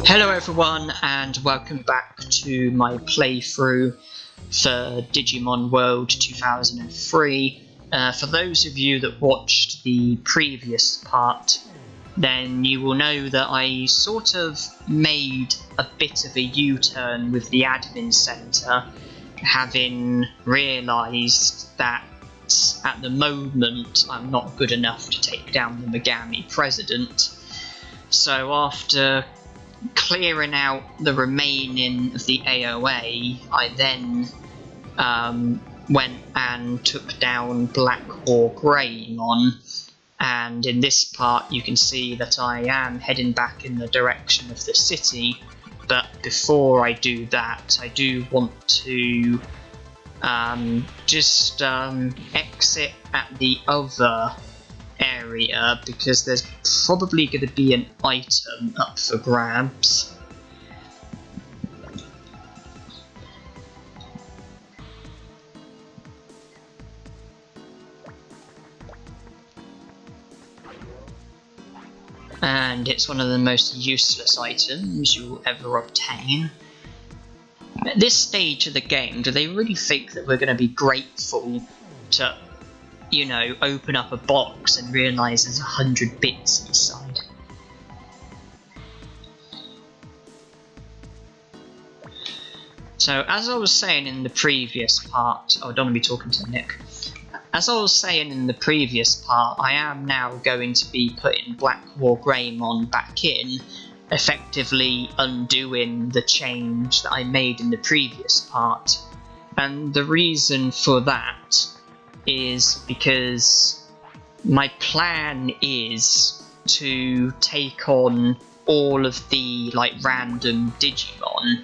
Hello everyone and welcome back to my playthrough for Digimon World 2003. For those of you that watched the previous part, then you will know that I sort of made a bit of a U-turn with the admin centre, having realised that at the moment I'm not good enough to take down the Megami president. So after clearing out the remaining of the AOA, I then went and took down Black War Greymon, and in this part you can see that I am heading back in the direction of the city, but before I do that I do want to just exit at the other area because there's probably going to be an item up for grabs. And it's one of the most useless items you'll ever obtain. At this stage of the game, do they really think that we're going to be grateful to, you know, open up a box and realise there's 100 bits inside? So, as I was saying in the previous part, I don't want to be talking to Nick. As I was saying in the previous part, I am now going to be putting Black War Greymon back in, effectively undoing the change that I made in the previous part. And the reason for that is because my plan is to take on all of the random Digimon,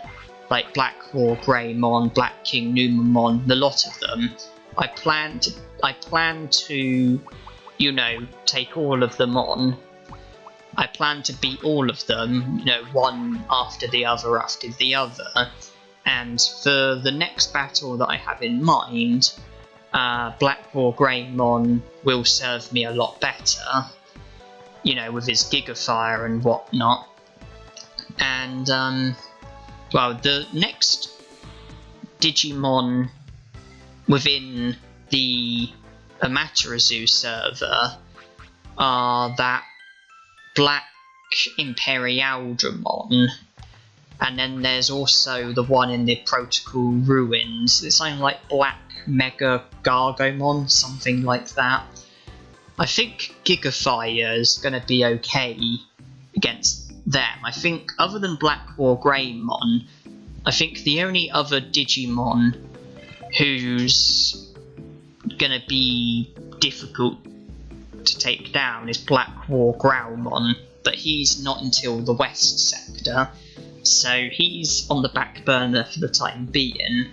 like Black War Greymon, Black King Numamon, the lot of them. I plan to, you know, take all of them on. I plan to beat all of them, you know, one after the other after the other. And for the next battle that I have in mind, Black War Greymon will serve me a lot better, you know, with his Gigafire and whatnot. And, well, the next Digimon within the Amaterasu server are that Black Imperialdramon, and then there's also the one in the Protocol Ruins. It's something like Black Mega Gargomon, something like that. I think Gigafire is going to be okay against them. I think other than Black War Greymon, I think the only other Digimon who's going to be difficult to take down is Black War Growlmon, but he's not until the west sector, so he's on the back burner for the time being.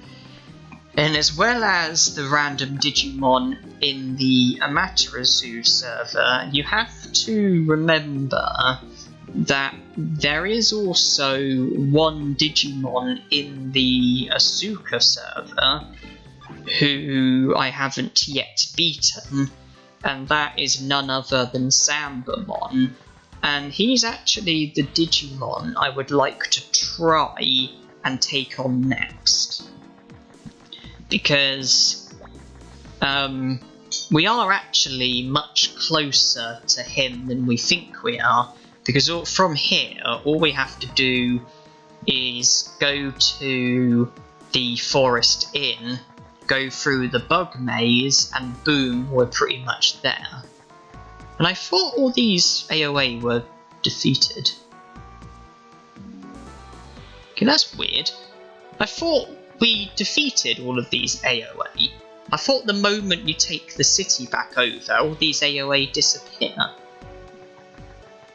And as well as the random Digimon in the Amaterasu server, you have to remember that there is also one Digimon in the Asuka server who I haven't yet beaten, and that is none other than Sambamon. And he's actually the Digimon I would like to try and take on next, because we are actually much closer to him than we think we are, because from here all we have to do is go to the Forest Inn, go through the bug maze, and boom, we're pretty much there. And I thought all these AOA were defeated. Okay, that's weird. I thought we defeated all of these AOA. I thought the moment you take the city back over, all these AOA disappear.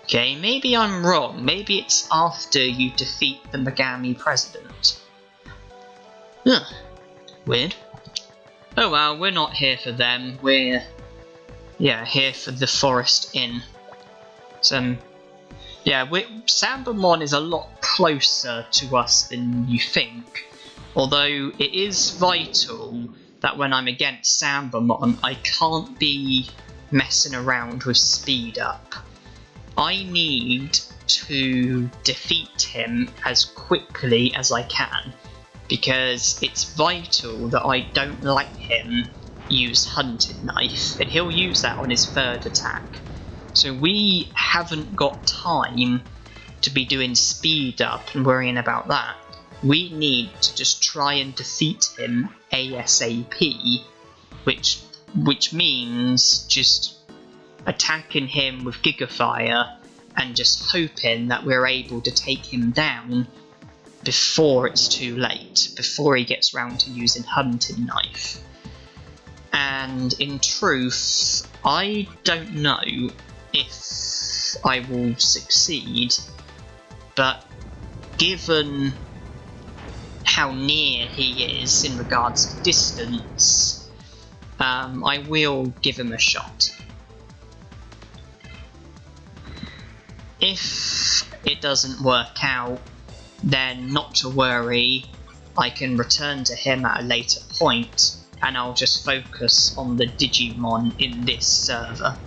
Okay, maybe I'm wrong. Maybe it's after you defeat the Megami president. Huh. Weird. Oh well, we're not here for them. We're, yeah, here for the Forest Inn. So, yeah, Sambamon is a lot closer to us than you think. Although it is vital that when I'm against Sambamon, I can't be messing around with speed up. I need to defeat him as quickly as I can, because it's vital that I don't let him use Hunting Knife, and he'll use that on his third attack. So we haven't got time to be doing speed up and worrying about that. We need to just try and defeat him ASAP, which means just attacking him with Gigafire and just hoping that we're able to take him down before it's too late, before he gets round to using Hunting Knife. And in truth, I don't know if I will succeed, but given how near he is in regards to distance, I will give him a shot. If it doesn't work out, then not to worry, I can return to him at a later point, and I'll just focus on the Digimon in this server.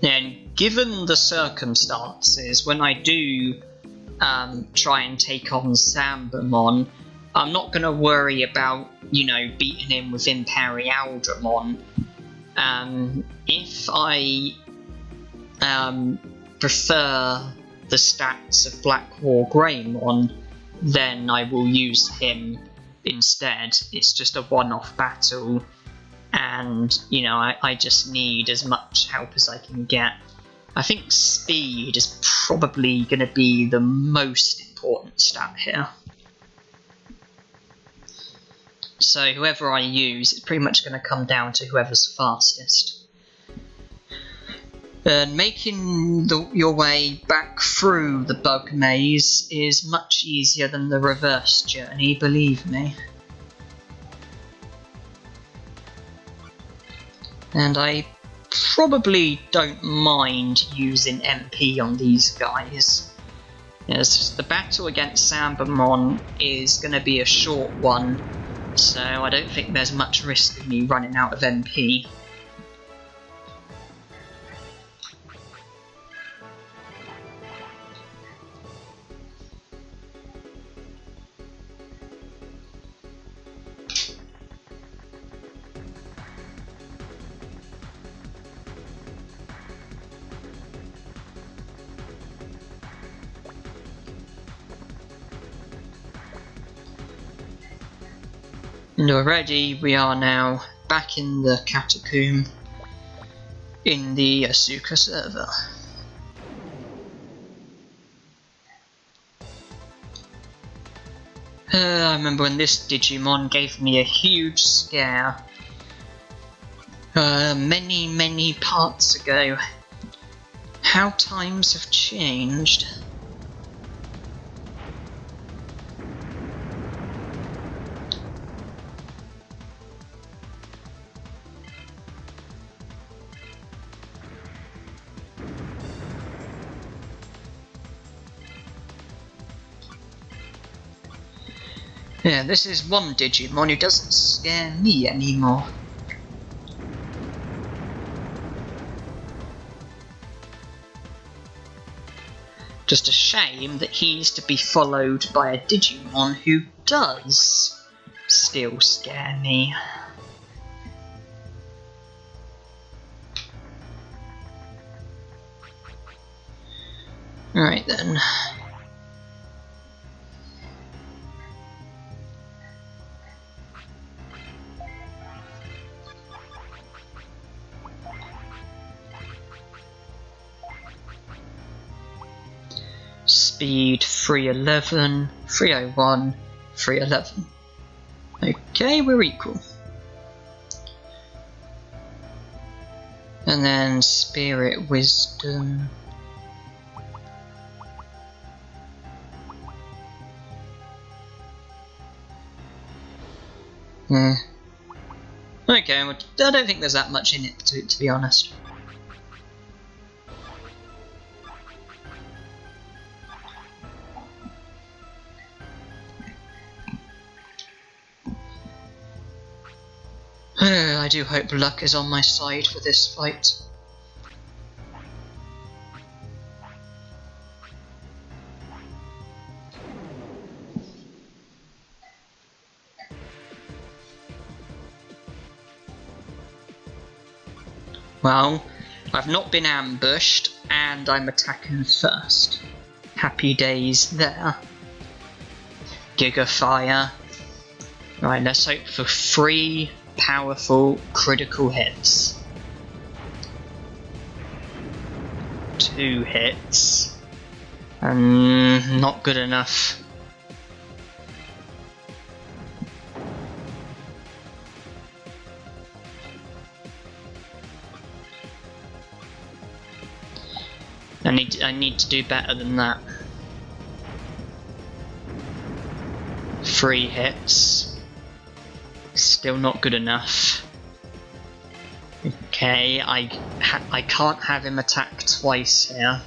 And given the circumstances, when I do try and take on Sambamon, I'm not going to worry about, beating him with Imperialdramon. If I prefer the stats of Black War Greymon, then I will use him instead. It's just a one-off battle, and I just need as much help as I can get. I think speed is probably going to be the most important stat here. So whoever I use, it's pretty much going to come down to whoever's fastest. Making your way back through the bug maze is much easier than the reverse journey, believe me. And I probably don't mind using MP on these guys, as the battle against Sambamon is going to be a short one, so I don't think there's much risk of me running out of MP. And already we are now back in the catacomb in the Asuka server. I remember when this Digimon gave me a huge scare many parts ago. How times have changed. Yeah, this is one Digimon who doesn't scare me anymore. Just a shame that he's to be followed by a Digimon who does still scare me. Alright then. Speed 311, 301, 311. Okay, we're equal. And then Spirit Wisdom. Okay, well, I don't think there's that much in it, to be honest. I do hope luck is on my side for this fight. Well, I've not been ambushed, and I'm attacking first. Happy days there. Giga Fire. Right, let's hope for 3 powerful critical hits. 2 hits. Not good enough. I need to do better than that. 3 hits. Still not good enough. Okay, I can't have him attack twice here.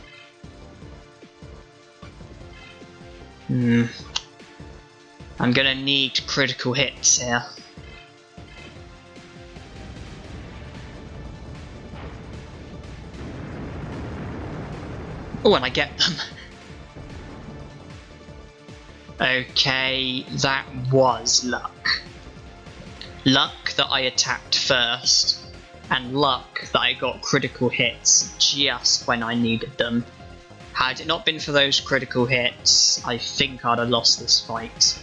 I'm gonna need critical hits here. Oh, and I get them. Okay, that was luck. Luck that I attacked first, and luck that I got critical hits just when I needed them. Had it not been for those critical hits, I think I'd have lost this fight.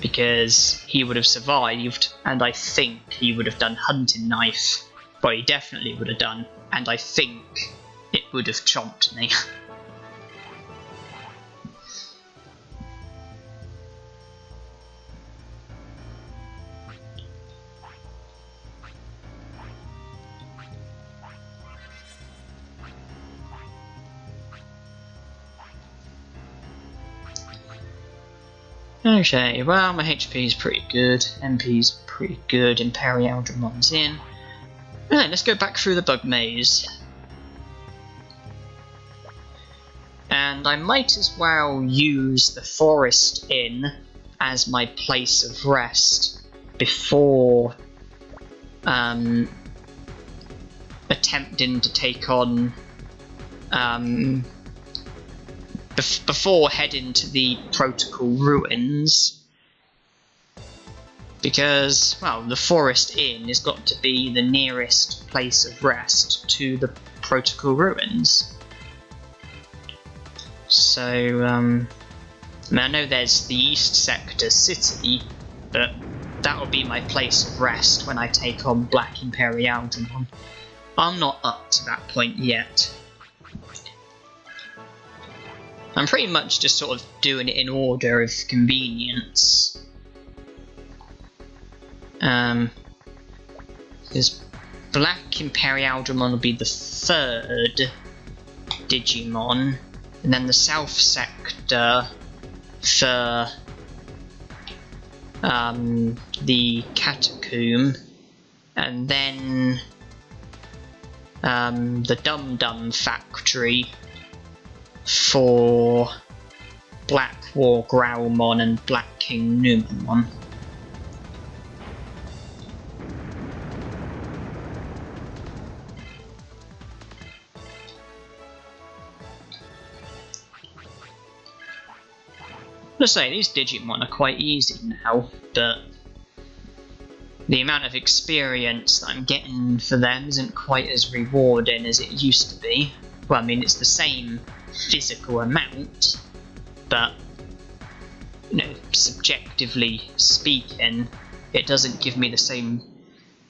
Because he would have survived, and I think he would have done Hunting Knife. Well, he definitely would have done, and I think it would have chomped me. Okay, well, my HP is pretty good, MP's pretty good, Imperial Dramon's in. Right, let's go back through the bug maze. And I might as well use the Forest Inn as my place of rest before attempting to take on before heading to the Protocol Ruins, because, well, the Forest Inn has got to be the nearest place of rest to the Protocol Ruins. So, I mean, I know there's the East Sector City, but that'll be my place of rest when I take on Black Imperial Digimon. I'm not up to that point yet. I'm pretty much just sort of doing it in order of convenience. Because Black Imperial Digimon will be the 3rd Digimon, and then the South Sector for the Catacomb, and then the Dum Dum Factory for Black War Growlmon and Black King Numemon. Let's say these Digimon are quite easy now, but the amount of experience that I'm getting for them isn't quite as rewarding as it used to be. Well, I mean, it's the same physical amount, but, you know, subjectively speaking, it doesn't give me the same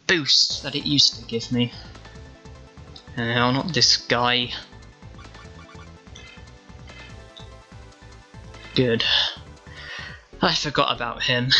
boost that it used to give me. Oh, not this guy. Good. I forgot about him.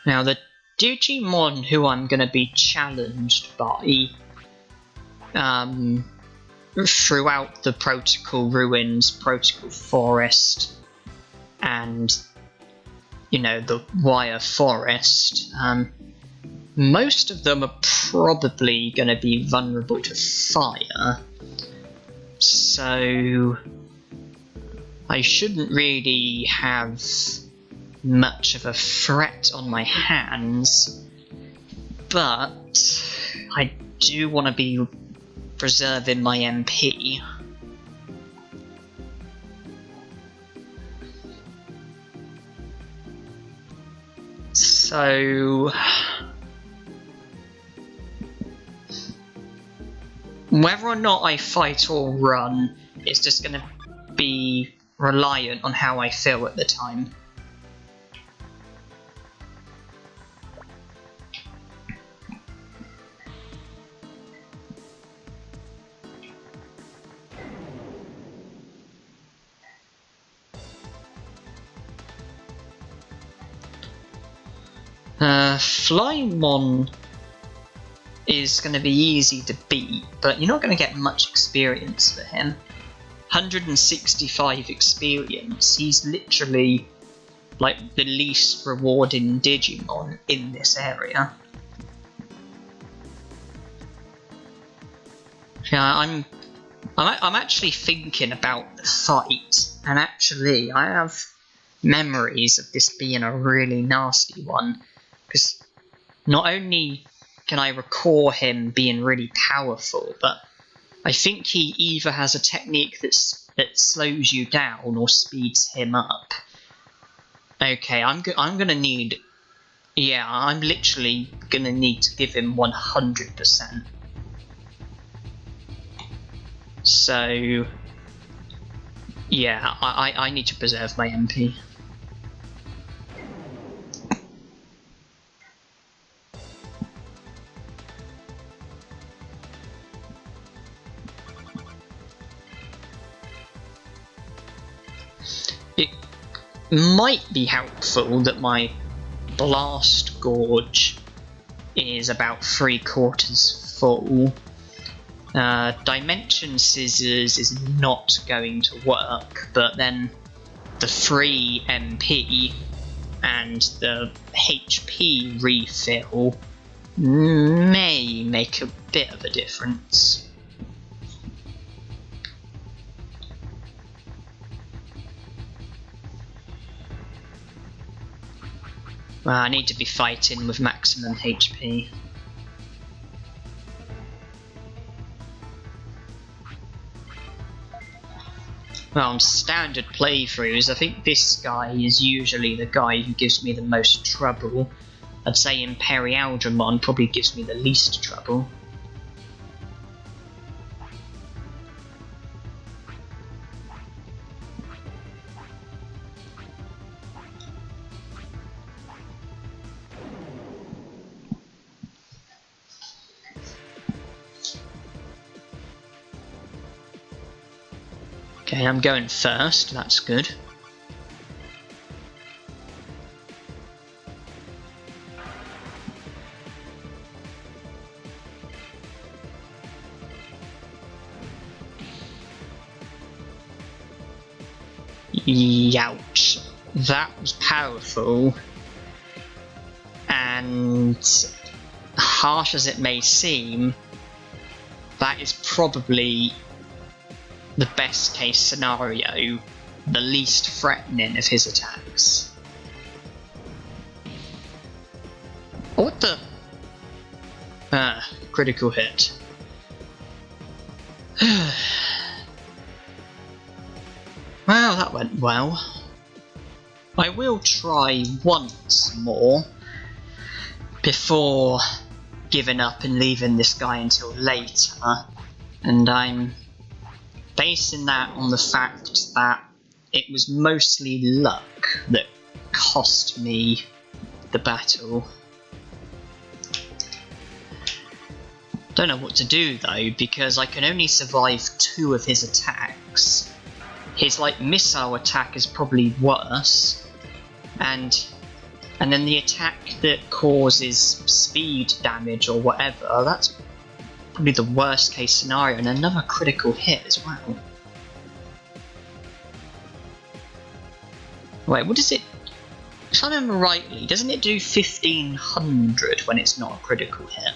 Now, the Digimon who I'm going to be challenged by throughout the Protocol Ruins, Protocol Forest, and, you know, the Wire Forest, most of them are probably going to be vulnerable to fire, so I shouldn't really have much of a threat on my hands, but I do want to be preserving my MP. So whether or not I fight or run is just going to be reliant on how I feel at the time. Flymon is going to be easy to beat, but you're not going to get much experience for him. 165 experience, he's literally like the least rewarding Digimon in this area. Yeah, I'm actually thinking about the fight, and actually I have memories of this being a really nasty one, because not only can I recall him being really powerful, but I think he either has a technique that slows you down or speeds him up. Okay, I'm gonna need... Yeah, I'm literally gonna need to give him 100%. So... yeah, I need to preserve my MP. It might be helpful that my Blast Gorge is about 3/4 full. Dimension Scissors is not going to work, but then the free MP and the HP refill may make a bit of a difference. Well, I need to be fighting with maximum HP. Well, on standard playthroughs, I think this guy is usually the guy who gives me the most trouble. I'd say Imperialdramon probably gives me the least trouble. Okay, I'm going first, that's good. Youch. That was powerful. And harsh as it may seem, that is probably the best case scenario, the least threatening of his attacks. What the? Critical hit. Well, that went well. I will try once more before giving up and leaving this guy until later, and I'm basing that on the fact that it was mostly luck that cost me the battle. Don't know what to do though, because I can only survive 2 of his attacks. His missile attack is probably worse, and then the attack that causes speed damage or whatever, that's probably the worst case scenario, and another critical hit as well. Wait, what does it... If I remember rightly, doesn't it do 1500 when it's not a critical hit?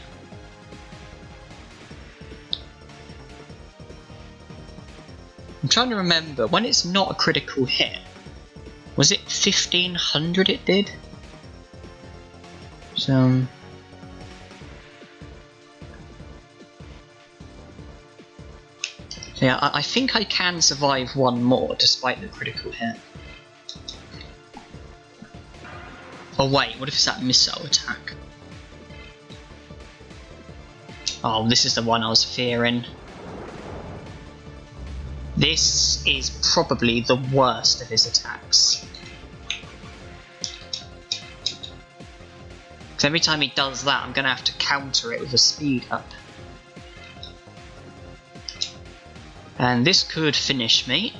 I'm trying to remember, when it's not a critical hit, was it 1500 it did? So... yeah, I think I can survive 1 more despite the critical hit. Oh wait, what if it's that missile attack? Oh, this is the one I was fearing. This is probably the worst of his attacks. Because every time he does that, I'm going to have to counter it with a speed up. And this could finish me.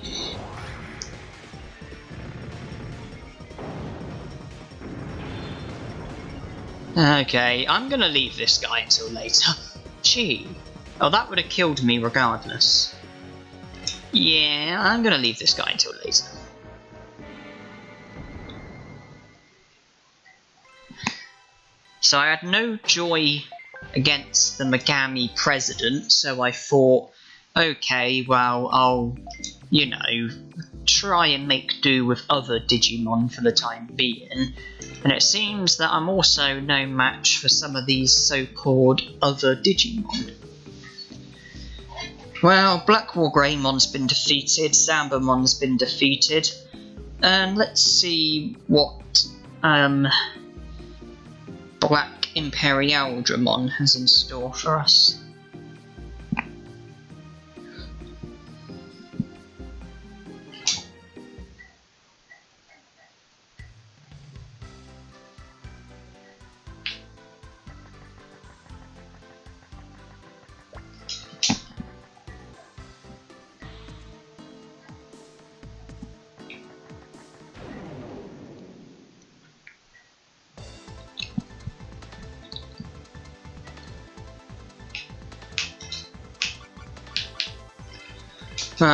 Okay, I'm going to leave this guy until later. Gee. Oh, that would have killed me regardless. Yeah, I'm going to leave this guy until later. So I had no joy against the Megami president, so I thought, okay, well, I'll, you know, try and make do with other Digimon for the time being. And it seems that I'm also no match for some of these so-called other Digimon. Well, Black War Greymon's been defeated, Zambamon's been defeated, and let's see what Black Imperialdramon has in store for us.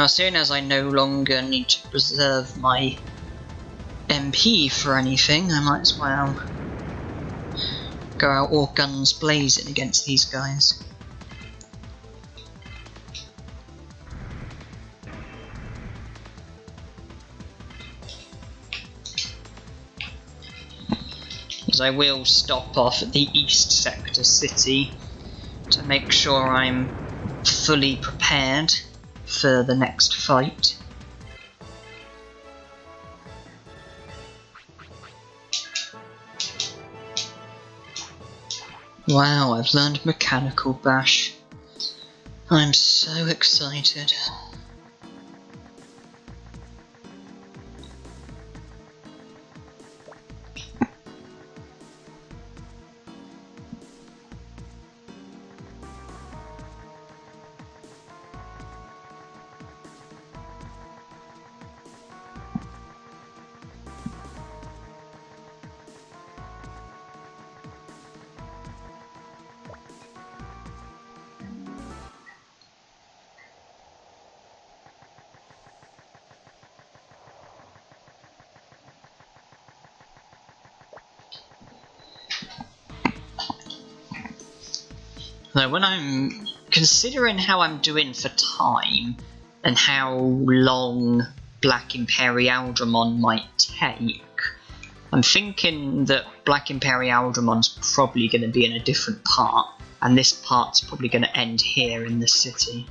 Seeing as I no longer need to preserve my MP for anything, I might as well go out all guns blazing against these guys. Because I will stop off at the East Sector City to make sure I'm fully prepared for the next fight. Wow, I've learned Mechanical Bash. I'm so excited. Though when I'm considering how I'm doing for time and how long Black Imperialdramon might take, I'm thinking that Black Imperialdramon's probably going to be in a different part, and this part's probably going to end here in the city.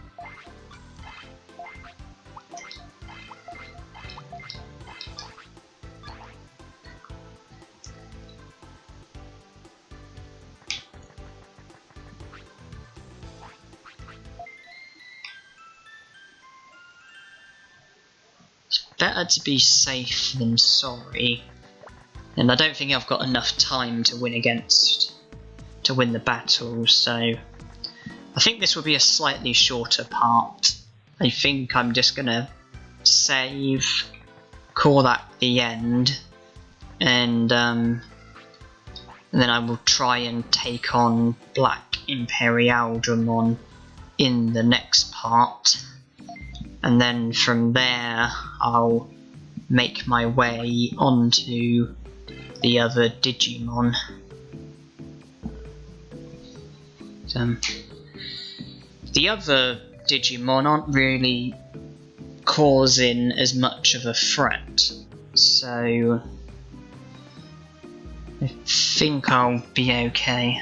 It's better to be safe than sorry. And I don't think I've got enough time to win the battle, so I think this will be a slightly shorter part. I think I'm just gonna save, call that the end, and then I will try and take on Black Imperialdramon in the next part, and then from there I'll make my way onto the other Digimon. The other Digimon aren't really causing as much of a threat, so I think I'll be okay.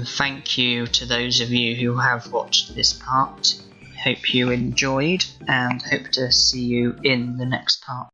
Thank you to those of you who have watched this part. Hope you enjoyed, and hope to see you in the next part.